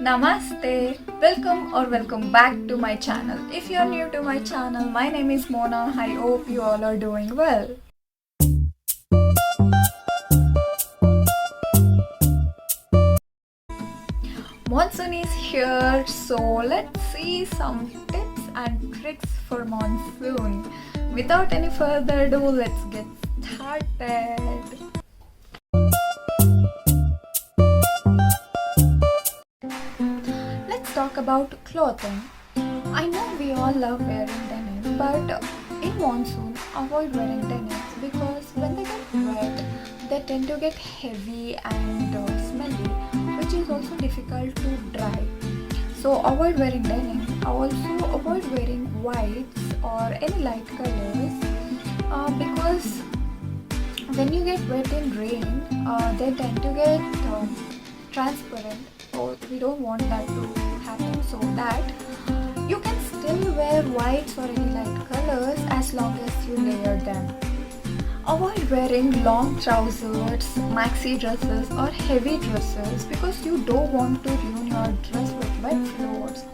Namaste, welcome back to my channel. If you are new to my channel, my name is Mona. I hope you all are doing well. Monsoon is here, so let's see some tips and tricks for monsoon. Without any further ado, let's get started. Let's talk about clothing. I know we all love wearing denim, but in monsoon, avoid wearing denims because when they get wet, they tend to get heavy and smelly, which is also difficult to dry. So avoid wearing denim. Also avoid wearing whites or any light colors because when you get wet in rain, they tend to get transparent. So we don't want that to happen, so that you can still wear whites or any light colors as long as you layer them. Avoid wearing long trousers, maxi dresses or heavy dresses because you don't want to ruin your dress with wet floors.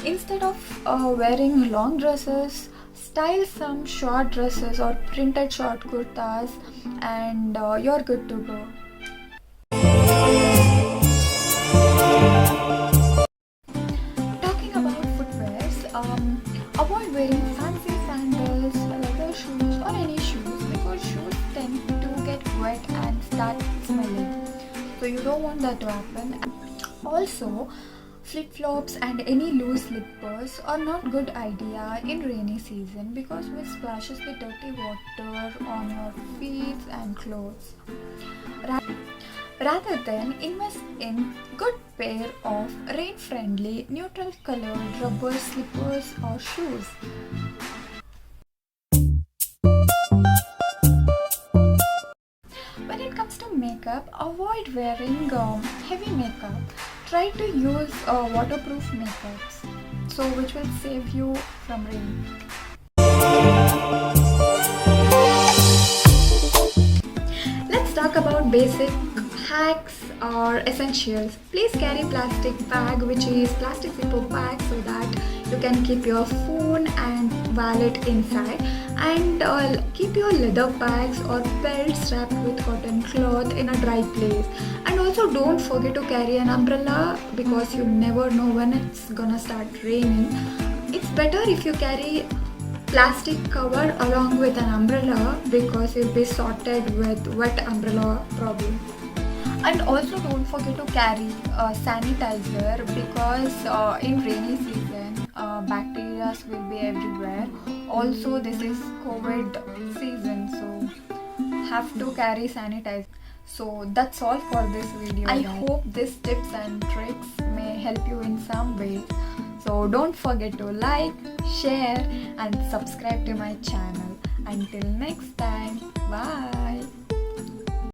Instead of wearing long dresses, style some short dresses or printed short kurtas and you're good to go. Talking about footwears, avoid wearing fancy sandals, leather shoes or any shoes because shoes tend to get wet and start smelling. So you don't want that to happen. Also, flip-flops and any loose slippers are not good idea in rainy season because it splashes the dirty water on your feet and clothes. Rather than invest in good pair of rain-friendly, neutral-colored rubber slippers or shoes. When it comes to makeup, avoid wearing heavy makeup. Try to use waterproof makeups, so which will save you from rain. Let's talk about basic hacks or essentials. Please carry plastic bag, which is plastic zipper bag, so that you can keep your phone and wallet inside, and keep your leather bags or belts wrapped with cotton cloth in a dry place. And also don't forget to carry an umbrella because you never know when it's gonna start raining. It's better if you carry plastic cover along with an umbrella because you'll be sorted with wet umbrella problem. And also don't forget to carry sanitizer because in rainy season bacteria will be everywhere. Also this is COVID season, so have to carry sanitizer. So that's all for this video. I hope these tips and tricks may help you in some way. So don't forget to like, share and subscribe to my channel. Until next time, bye.